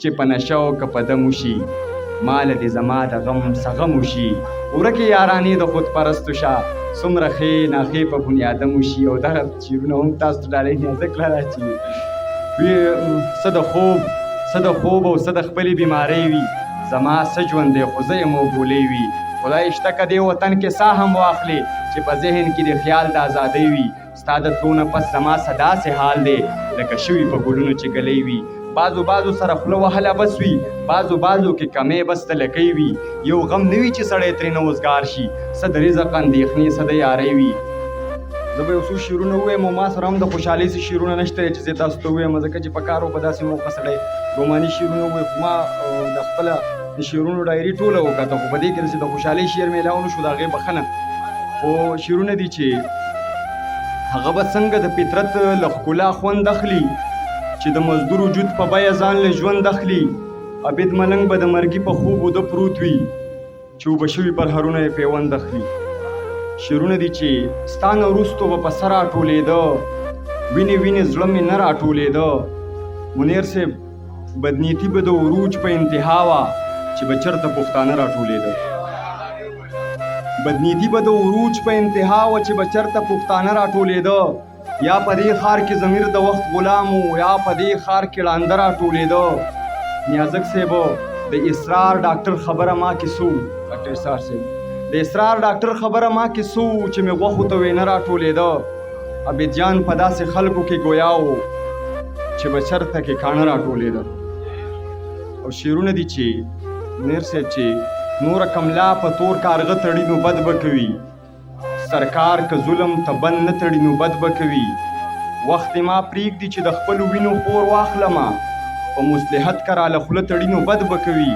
چې په نشه او که په دم وشي ماله دې زما د غم سغم وشي ورکې یارانې د خودپرستو شه څومره ښې ناښې په بنیادم وشي او دغه شعرونه هم تاسو ته ډالۍ نیازه کړله چې څه د خوب او څه د خپلې بیمارۍ وي زما څه ژوند دی خو زه یم وبولۍ وي خدای شته که دې وطن کې ساه هم واخلې چې په ذهن کې د خیال د ازادۍ وي ستا د تلو نه پس زما څه داسې حال دی لکه شوي په ګلونو چې ګلی وي بعضو سره خوله وهله بس وي بعضو کې کمې بس د لکۍ وي یو غم نه وي چې سړی ترېنه وزګار شي څه د رزق اندېښنې څه د یارۍ وي زه به یو څو شعرونه ووایم او ما سره هم د خوشحالۍ څه شعرونه نشته چې زه تاسو ته ووایم ځکه چې په کار و په داسې موقع سړی روماني شعرونه ووایي خو ما د خپله د شعرونو ډایري ټوله وکته خو په دې کې چې د خوشحالۍ شعر میلاو نه شو د هغې بخښنه خو شعرونه دي چې هغه به څنګه د فطرت له ښکلا خوند اخلي چې د مزدور وجود په بیه ځان له ژوند اخلي عبید ملنګ به د مرګي په خوب وده پروت وي چې اوبه شوي پرهرونه یې پیوند اخلي شعرونه دي چې ستا نه وروستو به په سر راټولېده وینې زړه مې نه راټولېده منیر صاحب بدنیتي به د عروج په انتها وه چې به چېرته پښتانه راټولېده بدنیتي به د عروج په انتها وه چې به چېرته پښتانه راټولېده یا په دې ښار کې ضمیر د وخت غلام و یا په دې ښار کې ړانده راټولېده نیازک صاحب د اسرار ډاکټر خبره ما کې سو ډاکټر اسرار صاحب د اسرار ډاکټر خبره ما کې سو چې مې غوښو ته وینه راټولېده عبید جان په داسې خلکو کې ګویا و چې به چرته کې کاڼه راټولېده او شعرونه دي چې منیر صاحب چې نوره کملا په تور کارغه تړي نو بد به کوي سرکار که ظلم ته بند نه تړي نو بد به کوي وخت ما پرېږدي چې د خپلو وینو خور واخلمه په مصلحت که راله خوله تړي نو بد به کوي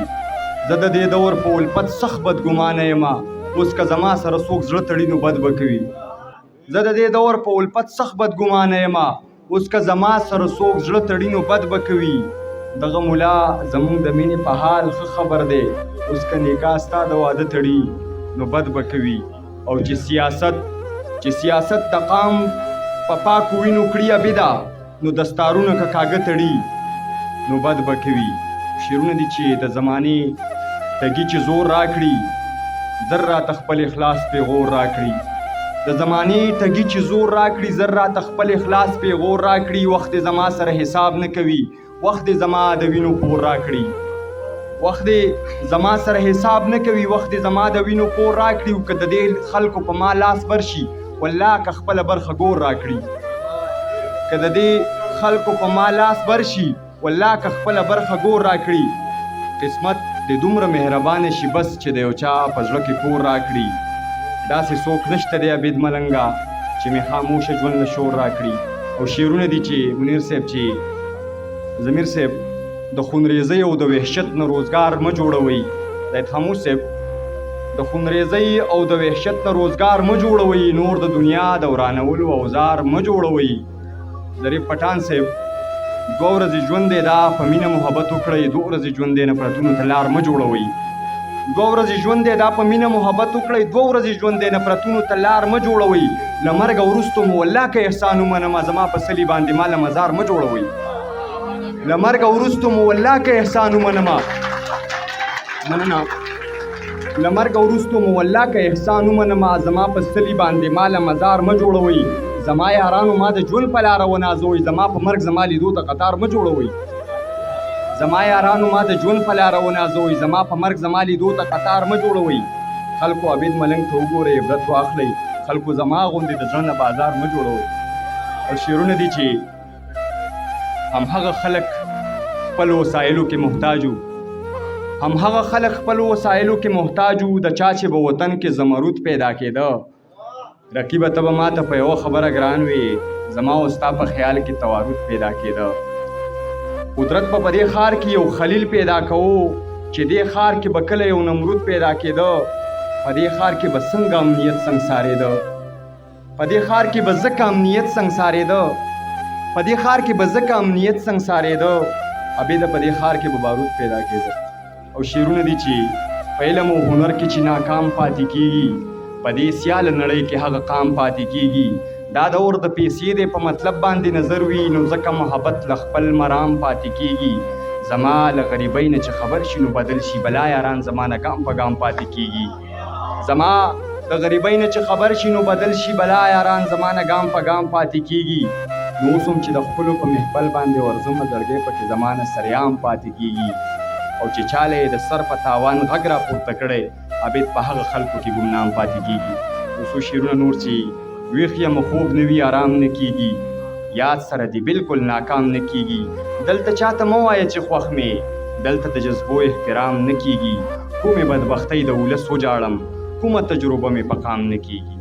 زه د دې دور په الفت سخت بدګمانه یم اوس که زما سره څوک زړه تړي نو بد به کوي زه د دې دور په الفت سخت بدګمانه یم اوس که زما سره څوک زړه تړي نو بد به کوي دغه ملا زمونږ د مینې په حال ښه خبر دی اوس که نکاح ستا د واده تړي نو بد به کوي او چې سیاست د قام په پاکو وینو کړي عبیده نو دستارونه که کاږه تړي نو بد به کوي شعرونه دي چې د زمانې تږي چې زور راکړي زر راته خپل اخلاص پیغور راکړي د زمانې تږي چې زور راکړي زر راته خپل اخلاص پیغور راکړي وخت زما سره حساب نه کوي وخت زما د وینو پور راکړي وخت زما سره حساب نه کوي وخت زما د وینو پور راکړي او که د دې خلکو په ما لاس برشي والله که خپله برخه ګور راکړي که د دې خلکو په ما لاس برشي والله که خپله برخه ګور راکړي قسمت د دومره مهربانه شي بس چې د یو چا په زړه کې کور راکړي داسې څوک نشته دی عبید ملنګه چې مې خاموشه ژوند له شور راکړي او شعرونه دي چې منیر صاحب چې ضمیر صاحب د خونریزۍ او د وحشت نه روزګار مه جوړوئ د خاموش صاحب د خونریزۍ او د وحشت نه روزګار مه جوړوئ نور د دنیا د ورانولو اوزار مه جوړوئ ظریف پټان صاحب 2 ورځې ژوند دی دا په مینه محبت وکړئ 2 ورځې ژوند دی نفرتونو ته لار مه جوړوئ 2 ورځې ژوند دی دا په مینه محبت وکړئ 2 ورځې ژوند دی نفرتونو ته لار مه جوړوئ له مرګه وروستو مو والله که احسان ومنمه زما په سلي باندې ماله مزار مه جوړوئ له مرګه وروستو مو والله که احسان ومنمه مننه له مرګه وروستو مو والله که احسان ومنمه زما په سلي باندې ماله مزار مه جوړوئ زما یارانو ما د ژوند په لاره ونازوئ زما په مرګ زما لیدو ته قطار مه جوړوئ زما یارانو ما د ژوند په لاره ونازوئ زما په مرګ زما لیدو ته قطار مه جوړوئ خلکو عبید ملنګ ته وګورئ عبرت واخلئ خلکو زما غوندې د زړه نه بازار مه جوړوئ او شعرونه دي چې همهغه خلک خپل وسایلو کې محتاج وو همهغه خلک خپل وسایلو کې محتاج وو د چا چې به وطن کې زمرود پیدا کېده رقیبه ته به ما ته په یوه خبره ګران وې زما او ستا په خیال کې توارد پیدا کېده قدرت په دې ښار کې یو خلیل پیدا کوو چې دې ښار کې به کله یو نمرود پیدا کېده په دې ښار کې به څنګه امنیت سنګسارېده په دې ښار کې به ځکه امنیت سنګسارېده په دې ښار کې به ځکه امنیت سنګسارېده عبیده په دې ښار کې به بارود پیدا کېده او شعرونه دي چې په علم او هنر کې چې ناکام پاتې کېږي په دې سیاله نړۍ کې هغه قام پاتې کېږي دا دور د پیسې دی په مطلب باندې نظر وي نو ځکه محبت له خپل مرام پاتې کېږي زما له غریبۍ نه چې خبر شي نو بدل شي بلا یاران زما نه ګام په ګام پاتې کېږي زما د غریبۍ نه چې خبر شي نو بدل شي بلا یاران زما نه ګام په ګام پاتې کېږي نو اوس هم چې د خپلو په محفل باندې ورځمه زړګی پکې زما نه سریام پاتې کېږي او چې چاله یې د سر په تاوان غږ راپورته کړی عبید په هغه خلکو کې ګمنام پاتې کېږي اوسو شعرونه نور چې ویښ یم خوب نه وي آرام نه کېږي یاد سره دی بالکل ناکام نه کېږي دلته چاته مه وایه چې خوښ مې دلته د جذبو احترام نه کېږي کومې بدبختۍ د ولس وجاړم کومه تجربه مې په کام نه کېږي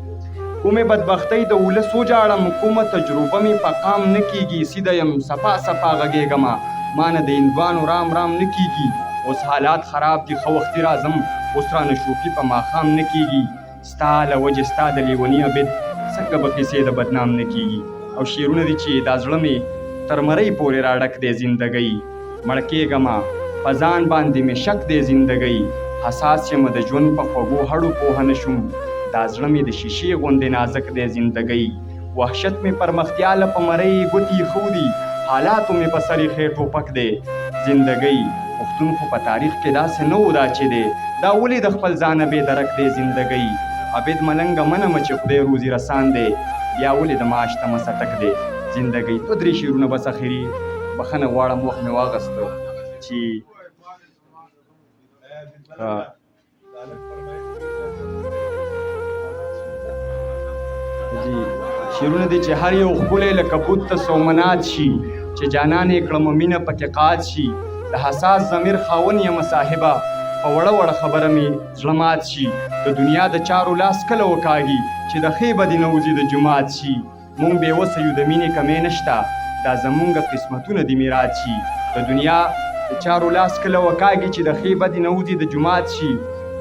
کومې بدبختۍ د ولس وجاړم کومه تجربه مې په کام نه کېږي سیده یم صفا صفا غږېږمه ما نه د هندوانو رام رام نه کېږي اوس حالات خراب دي ښه وختي راځم اوس رانه شوخي په ماښام نه کېږي ستا له وجې ستا د لیوني عبید څنګه به کیسې د بدنام نه کېږي او شعرونه دي چې دا زړه مې تر مرۍ پورې راډک دی زندګۍ مړ کېږمه په ځان باندې مې شک دی زندګۍ حساس یم د ژوند په خوږو هړو پوهه نه شوم دا زړه مې د شیشې غوندې نازک دی زندګۍ وحشت مې پرمختیا له په مرۍ ګوتې ښودي حالاتو مې په سر ایښی ټوپک دی زندګۍ پښتون خو په تاریخ کې داسې نه و دا چې دی دا ولې د خپل ځانه بې درک دی زندګۍ عبید ملنګه منمه چې خدای روزي رسان دی بیا ولې د معاش تمه سټک دی زندګۍ دوه درې شعرونه بس اخري بخښنه غواړم وخت مې واغسته چې شعرونه دي چې هر یو ښکلی لکه بت ته سومنات شي چې جانان یې کړمه مینه پکې قات شي د حساس ضمیر خاون یم صاحبه په وړه وړه خبره مې زړه مات شي د دنیا د چارو لاس کله وکاږي چې د ښې بدې نه وځي د جومات شي مونږ بېوسه یو د مینې کمی نشته دا زمونږ قسمتونه دې میرات شي د دنیا د چارو لاس کله وکاږي چې د ښې بدې نه وځي د جومات شي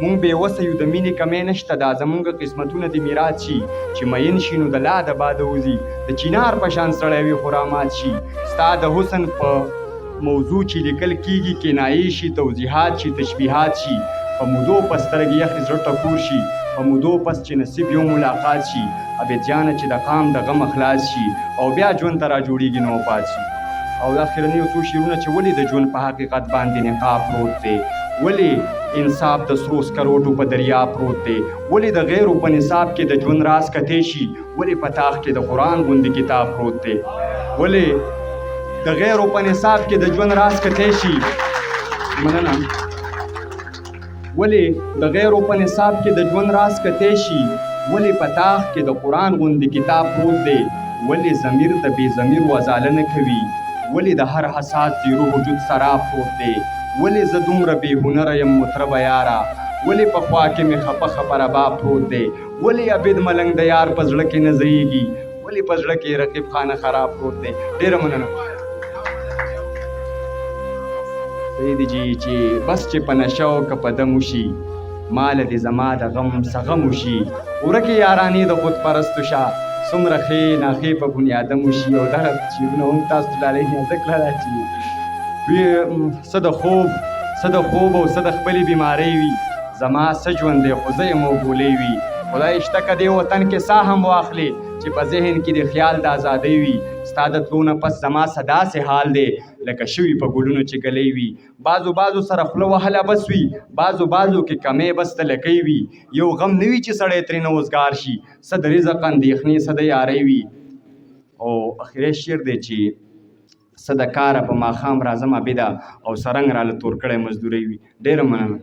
مونږ بېوسه یو د مینې کمی نشته دا زمونږ قسمتونه دې میرات شي چې مین شي نو د لا د باده وځي د چینار په شان سړی وي خو رامات شي ستا د حسن په موضوع چې لیکل کېږي کنایې شي توضیحات شي تشبیهات شي په مودو پس سترګې یخې زړه ټکور شي په مودو پس چې نصیب یو ملاقات شي عبید جانه چې د قام د غم خلاص شي او بیا ژوند ته را جوړېږي نو وفات شي او اخرني څو شعرونه چې ولې د ژوند په حقیقت باندې نقاب پروت دی ولې انصاف د سرو سکروټو په دریا پروت دی ولې د غیرو په نصاب کې د ژوند راز کتی شي ولې په تاخ کې د قرآن غوندې کتاب پروت دی ولې د غیرو په نصاب کې د ژوند راز کتی شي مننه ولې د غیرو په نصاب کې د ژوند راز کتی شي ولې په تاخ کې د قرآن غوندې کتاب پروت دی ولې ضمیر د بې ضمیر وزاله نه کوي ولې د هر حساس زیرو وجود سراب پروت دی ولې زه دومره بې هنره یم مطربه یاره ولې په خوا کې مې خپه خپه رباب پروت دی ولې عبید ملنګ د یار په زړه کې نه ځایږي ولې په زړه کې رقیب خانه خراب پروت دی ډېره مننه دی چې بس چې په نشه او که په دم وشي ماله دې زما د غم څه غم وشي ورکې یارانې د خودپرستو شه څومره ښې ناښې په بنیادم وشي او دغه شعرونه هم تاسو ډالۍ نیازه کړله چې څه د خوب او څه د خپلې بیمارۍ وي زما څه ژوند دی خو زه یم او ګولۍ وي خدای شته که دې وطن کې ساه هم واخلې چې په ذهن کې د خیال د ازادۍ وي ستا د تلو نه پس زما څه داسې حال دی لکه شوي په ګلونو چې ګلی وي بعضو سره خوله وهله بس وي بعضو کې کمی بس تلکی وي یو غم نه وي چې سړی ترې نه وزګار شي څه د رزق اندېښنې څه د یارۍ وي او اخري شعر دی چې څه د کاره په ماښام راځم عبیده او سرنګ راله تور کړی مزدورۍ وي ډېره مننه